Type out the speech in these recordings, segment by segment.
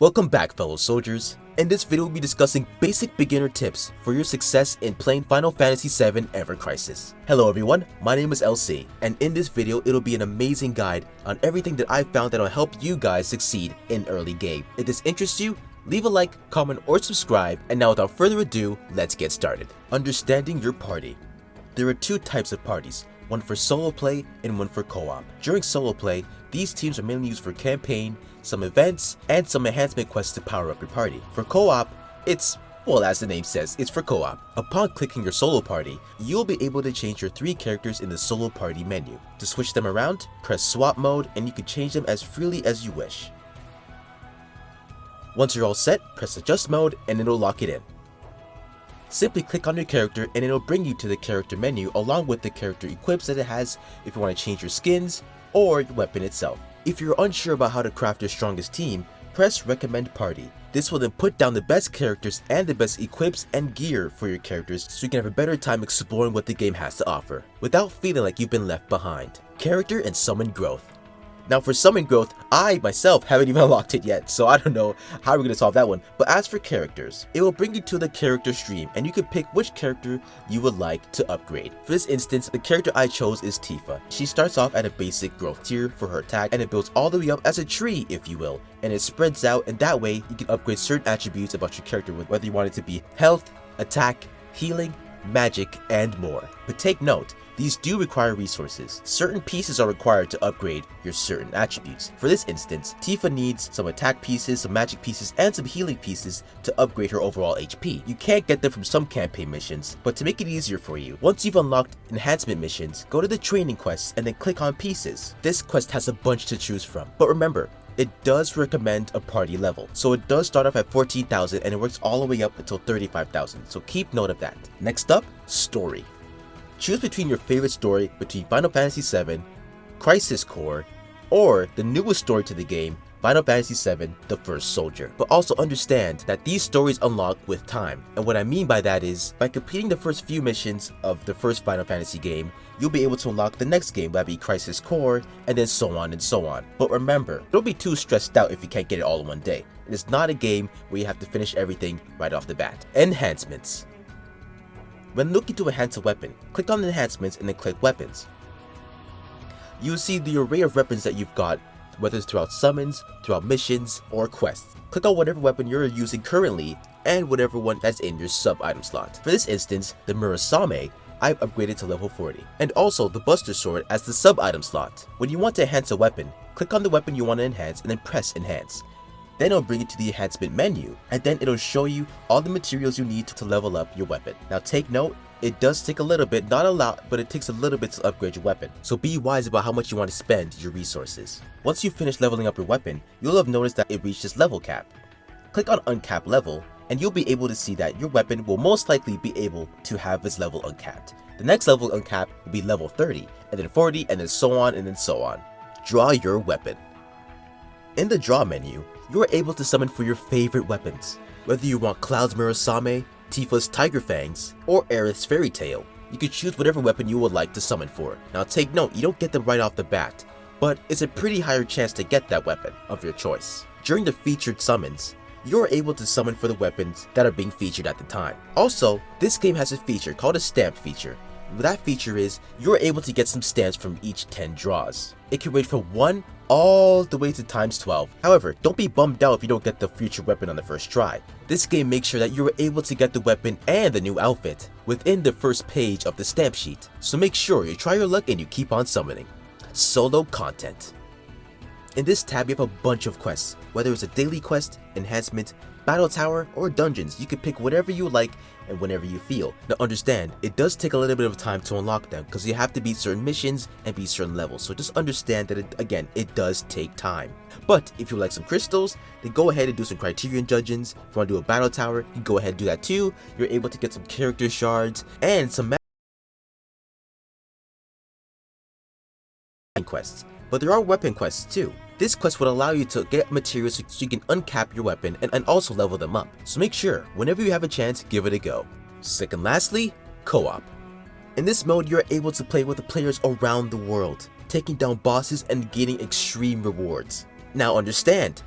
Welcome back, fellow soldiers. In this video, we'll be discussing basic beginner tips for your success in playing Final Fantasy VII Ever Crisis. Hello everyone, my name is LC, and in this video, it'll be an amazing guide on everything that I found that'll help you guys succeed in early game. If this interests you, leave a like, comment, or subscribe, and now without further ado, let's get started. Understanding your party. There are two types of parties, one for solo play and one for co-op. During solo play, these teams are mainly used for campaign, some events, and some enhancement quests to power up your party. For co-op, it's, well, as the name says, it's for co-op. Upon clicking your solo party, you'll be able to change your 3 characters in the solo party menu. To switch them around, press swap mode and you can change them as freely as you wish. Once you're all set, press adjust mode and it'll lock it in. Simply click on your character and it'll bring you to the character menu along with the character equips that it has if you want to change your skins or your weapon itself. If you're unsure about how to craft your strongest team, press recommend party. This will then put down the best characters and the best equips and gear for your characters so you can have a better time exploring what the game has to offer without feeling like you've been left behind. Character and summon growth. Now for summon growth, I myself haven't even unlocked it yet, so I don't know how we're going to solve that one. But as for characters, it will bring you to the character stream and you can pick which character you would like to upgrade. For this instance, the character I chose is Tifa. She starts off at a basic growth tier for her attack and it builds all the way up as a tree, if you will, and it spreads out, and that way you can upgrade certain attributes about your character, whether you want it to be health, attack, healing, magic, and more. But take note, these do require resources. Certain pieces are required to upgrade your certain attributes. For this instance, Tifa needs some attack pieces, some magic pieces, and some healing pieces to upgrade her overall HP. You can't get them from some campaign missions, but to make it easier for you, once you've unlocked enhancement missions, go to the training quests and then click on pieces. This quest has a bunch to choose from, but remember, it does recommend a party level. So it does start off at 14,000 and it works all the way up until 35,000. So keep note of that. Next up, story. Choose between your favorite story between Final Fantasy VII, Crisis Core, or the newest story to the game, Final Fantasy VII, The First Soldier. But also understand that these stories unlock with time. And what I mean by that is, by completing the first few missions of the first Final Fantasy game, you'll be able to unlock the next game, that'd be Crisis Core, and then so on and so on. But remember, don't be too stressed out if you can't get it all in one day. It is not a game where you have to finish everything right off the bat. Enhancements. When looking to enhance a weapon, click on Enhancements and then click Weapons. You will see the array of weapons that you've got, whether it's throughout summons, throughout missions, or quests. Click on whatever weapon you're using currently and whatever one that's in your sub-item slot. For this instance, the Murasame, I've upgraded to level 40, and also the Buster Sword as the sub-item slot. When you want to enhance a weapon, click on the weapon you want to enhance and then press Enhance. Then it'll bring you to the enhancement menu, and then it'll show you all the materials you need to level up your weapon. Now take note, it does take a little bit, not a lot, but it takes a little bit to upgrade your weapon. So be wise about how much you want to spend your resources. Once you finish leveling up your weapon, you'll have noticed that it reached its level cap. Click on Uncap Level, and you'll be able to see that your weapon will most likely be able to have its level uncapped. The next level uncapped will be level 30, and then 40, and then so on and then so on. Draw your weapon. In the draw menu, you are able to summon for your favorite weapons. Whether you want Cloud's Murasame, Tifa's Tiger Fangs, or Aerith's Fairy Tail, you can choose whatever weapon you would like to summon for. Now take note, you don't get them right off the bat, but it's a pretty higher chance to get that weapon of your choice. During the featured summons, you're able to summon for the weapons that are being featured at the time. Also, this game has a feature called a stamp feature. What that feature is, you're able to get some stamps from each 10 draws. It can range from 1 all the way to times 12. However, don't be bummed out if you don't get the future weapon on the first try. This game makes sure that you're able to get the weapon and the new outfit within the first page of the stamp sheet. So make sure you try your luck and you keep on summoning. Solo content. In this tab, you have a bunch of quests. Whether it's a daily quest, enhancement, battle tower, or dungeons, you can pick whatever you like and whenever you feel. Now understand, it does take a little bit of time to unlock them because you have to beat certain missions and beat certain levels. So just understand that it does take time. But if you like some crystals, then go ahead and do some criterion dungeons. If you want to do a battle tower, you can go ahead and do that too. You're able to get some character shards and some quests. But there are weapon quests too. This quest would allow you to get materials so you can uncap your weapon and also level them up. So make sure, whenever you have a chance, give it a go. Second lastly, co-op. In this mode, you're able to play with the players around the world, taking down bosses and gaining extreme rewards. Now understand,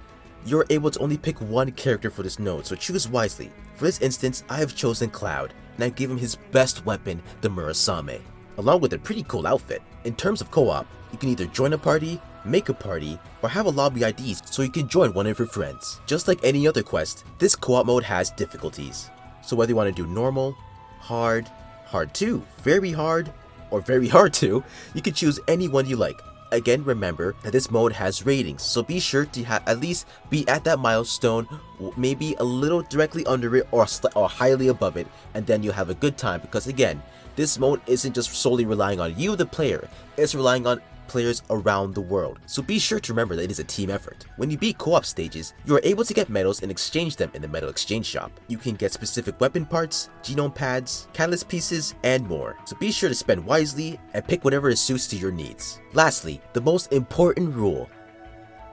you're able to only pick one character for this node, so choose wisely. For this instance, I have chosen Cloud, and I give him his best weapon, the Murasame, along with a pretty cool outfit. In terms of co-op, you can either join a party, make a party, or have a lobby ID so you can join one of your friends. Just like any other quest, this co-op mode has difficulties. So whether you want to do normal, hard, hard 2, very hard, or very hard 2, you can choose any one you like. Again, remember that this mode has ratings, so be sure to at least be at that milestone, maybe a little directly under it or highly above it, and then you'll have a good time, because again, this mode isn't just solely relying on you, the player, it's relying on players around the world. So be sure to remember that it is a team effort. When you beat co-op stages, you are able to get medals and exchange them in the medal exchange shop. You can get specific weapon parts, genome pads, catalyst pieces, and more. So be sure to spend wisely and pick whatever suits to your needs. Lastly, the most important rule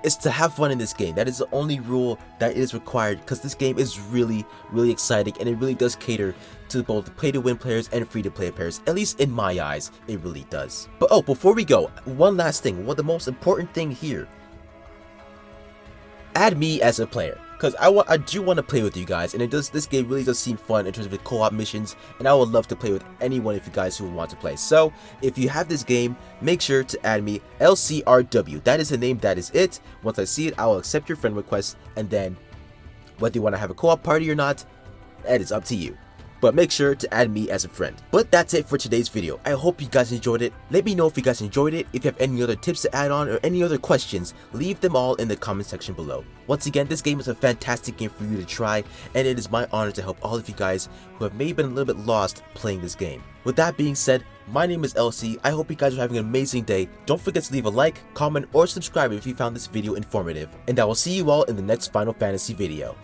is to have fun in this game. That is the only rule that is required, because this game is really exciting, and it really does cater to both the pay-to-win players and free-to-play players. At least in my eyes, it really does. But oh, before we go, one last thing. The most important thing here: add me as a player, because I do want to play with you guys, and this game really does seem fun in terms of the co-op missions, and I would love to play with anyone of you guys who want to play. So if you have this game, make sure to add me, LCRW. That is the name, that is it. Once I see it, I will accept your friend request, and then whether you want to have a co-op party or not, that is up to you. But make sure to add me as a friend. But that's it for today's video. I hope you guys enjoyed it. Let me know if you guys enjoyed it. If you have any other tips to add on or any other questions, leave them all in the comment section below. Once again, this game is a fantastic game for you to try, and it is my honor to help all of you guys who have maybe been a little bit lost playing this game. With that being said, my name is LC. I hope you guys are having an amazing day. Don't forget to leave a like, comment, or subscribe if you found this video informative. And I will see you all in the next Final Fantasy video.